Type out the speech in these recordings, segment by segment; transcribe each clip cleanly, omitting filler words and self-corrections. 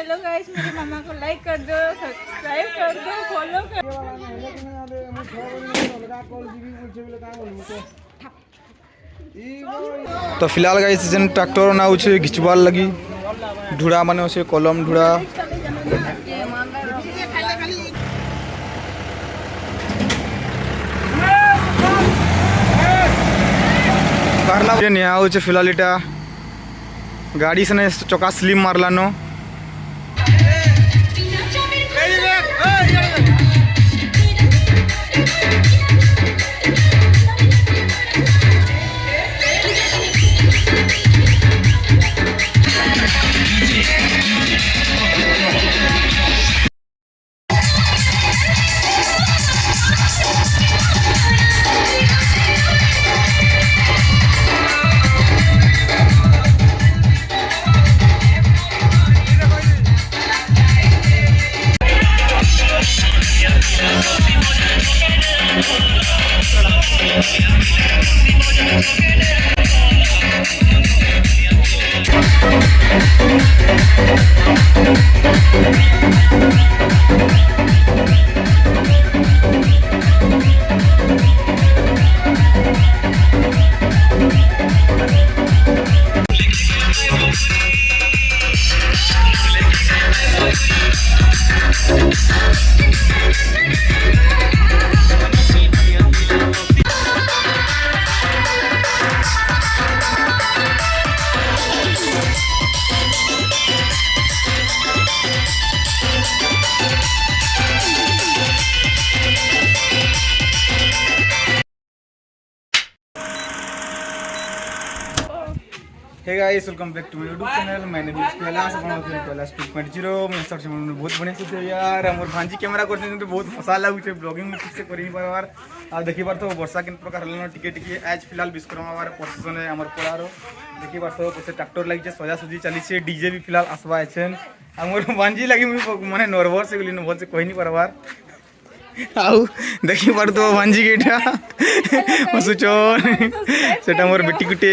चलो गाइस मेरी मामा को लाइक कर दो, सब्सक्राइब कर दो, फॉलो कर दो। तो फिलहाल गाइस जन ट्रैक्टर ना उछे घिचवार लगी ढुड़ा माने उसे कलम ढुड़ा बारला जे निया उछे फिलहाल इटा गाड़ी से चका स्लिम मारलानो hey guys welcome back to my YouTube channel. मैंने भी कैलाश कैलाश 2.0 मैं सब से बहुत बढ़िया से यार हमर भांजी कैमरा करते तो बहुत मजा लागुचे ब्लॉगिंग में ठीक से करि पार आ देखि बार तो वर्षा केन प्रकार हलन टिके टिके आज फिलहाल विश्वकर्मा बार प्रोसेसन है हमर पड़ारो देखि बार तो पछे ट्रैक्टर लागि जे सजा सजी चली छे डीजे भी फिलहाल आसबा छन हमर भांजी लागि माने नर्वस से गलिन बोल से कहि नि परबार आउ देखि बार तो भांजी केटा मसुचोन सेटा मोर बेटी कुटे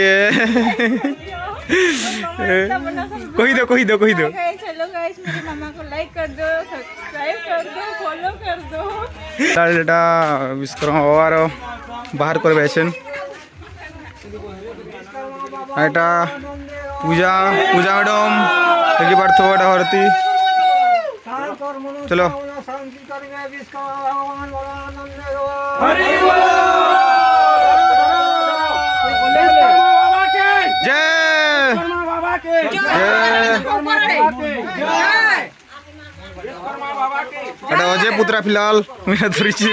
कही दो चलो गाइस मेरी मामा को लाइक कर दो, सब्सक्राइब कर दो, फॉलो कर दो। एटा विश्वकर्मा बाबार बाहर करबे छन एटा पूजा मैडम देखि बार तो एटा हरती चलो एटा अजय पुत्रा फिलहाल मेरा धरिची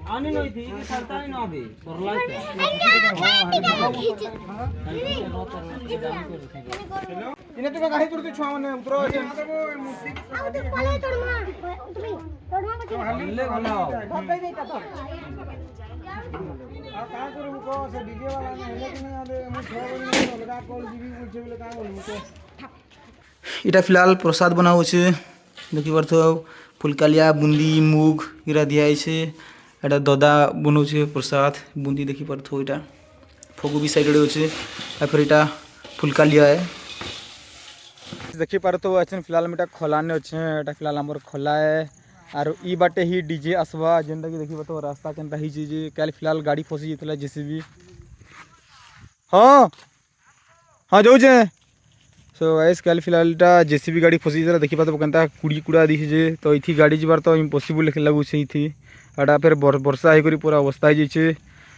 आनी नहीं थी कि सरता ही ना दे करला इने तो काहे करते छुआ माने उतरो আছে आउ तो पले तोड़मा तोड़मा बचे हल्ले भला धक्का देता तो आ का करू को से डीजे वाला ने हेले कि नहीं आदे मु छोरी अलगा कॉल जीबी पूछे बोले का बोलू तो इटा फिलहाल प्रसाद बनाउ छे देखि बार तो फुलकालिया बुंदी मूग इरा दियाई छे एटा ददा बनौ छे प्रसाद बुंदी देखि पर थो इटा फगु भी साइड रे छे आ फिर इटा फुलकालिया है देखि पर तो अछन फिलहाल मेटा खोलाने अछि एटा फिलहाल हमर खोला है आरो ई बाटे ही डीजे आसबा जेंदा कि देखि तो रास्ता केनता ही जे काल फिलहाल गाड़ी फसी जेतला जेसीबी हां जाउ छे सो गाइस काल फिलहाल टा जेसीबी गाड़ी फसी जेतला देखि पातो केनता कुड़ी कुड़ा दिस जे तो इथि गाड़ी जिबार तो इम्पॉसिबल लागु छै इथि आडा फिर वर्षा है पूरा अवस्था है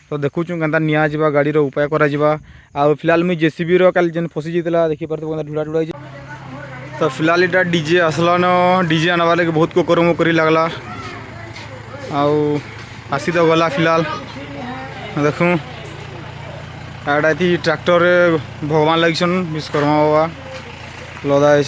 तो देखु केनता निया जिबा गाड़ी रो उपाय करा जिबा आ फिलहाल मैं जेसीबी रो काल जेन फसी जेतला देखि पर तो ढुड़ा ढुड़ा तो फिलहाल इटा डीजे आसला न डीजे आनवा लगे बहुत को करमो करी लागला आउ आसी तो गला फिलहाल देखूँ आड़ा थी ट्रैक्टर भगवान लगिसन विश्वकर्मा बाबा लदा है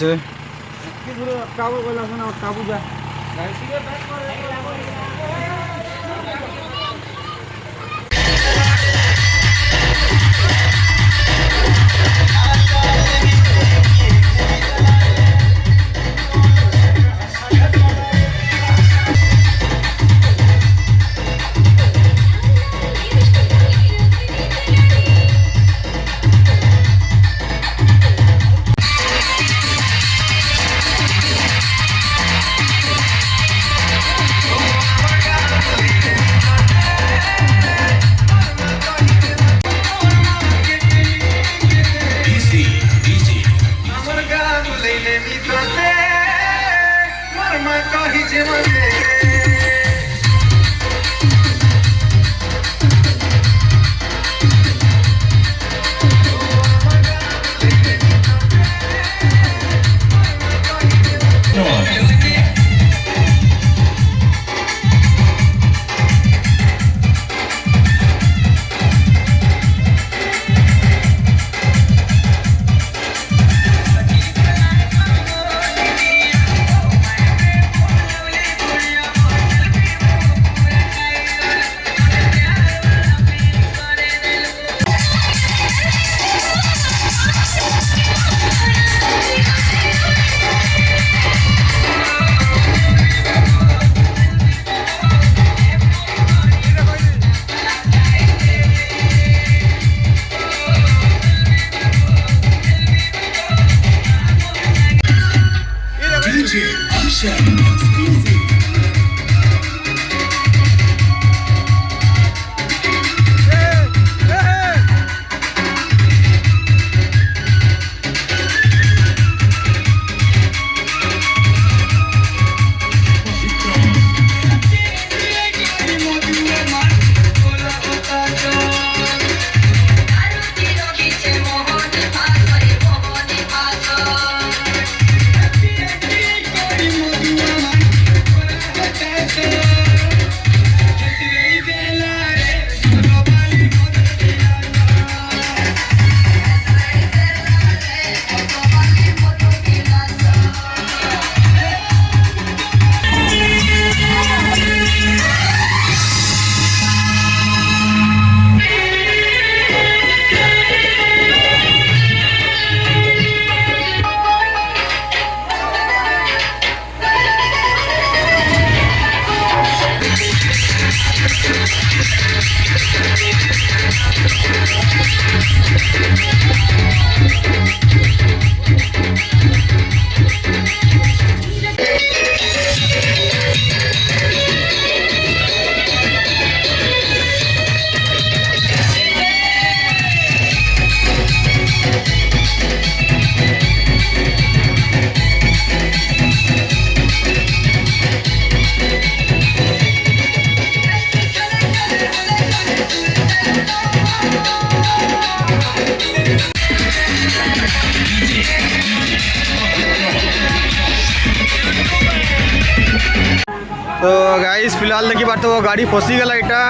तो गाइस फिलहाल देखी बात तो गाड़ी फसी गला इटा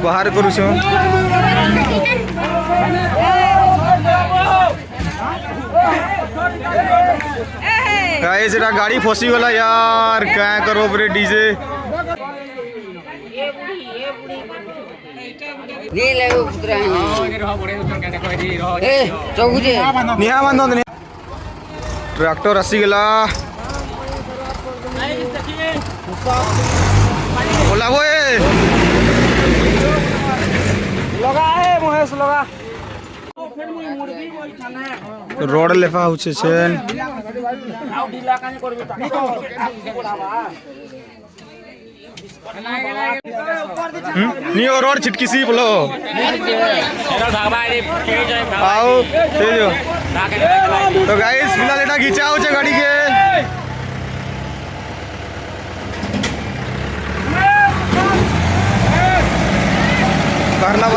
बाहर करू छो गाइस एटा गाड़ी फसी गला यार क्या करो बरे डीजे नी ले पुत्रा ए चौकुजे निहा बांधो ट्रैक्टर आसी गला बोला वो लगा है महेश लगा रोड लेफा होछे छेन नी और रोड छिटकी सी बोलो आओ तेजो तो गाइस फिलहाल एटा घिचा होछे गाड़ी के भरना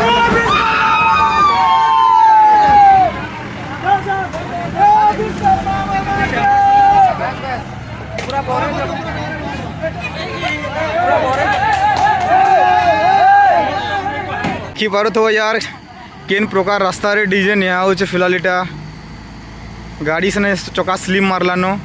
कि पारो तो यार केन प्रकार रास्ता रे डीजे निया होचे फिलहाल इटा गाड़ी से चका स्लिम मारलानो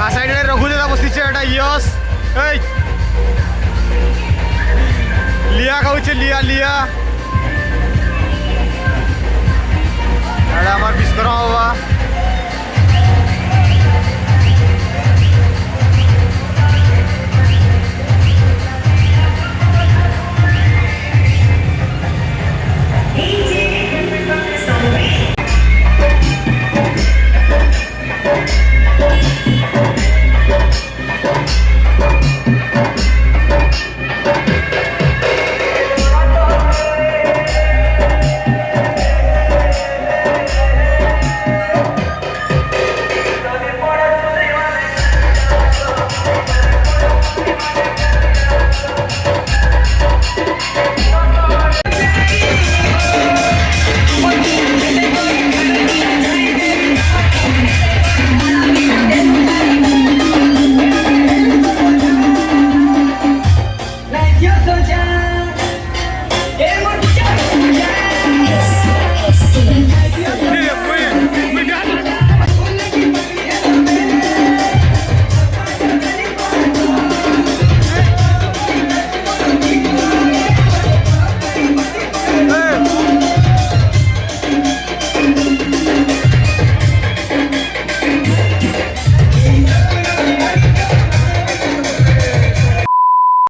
आ साइड रघु दादा बसीचे एटा यस ए लिया खाऊचे लिया लिया एटा हमार विश्वकर्मा बाबा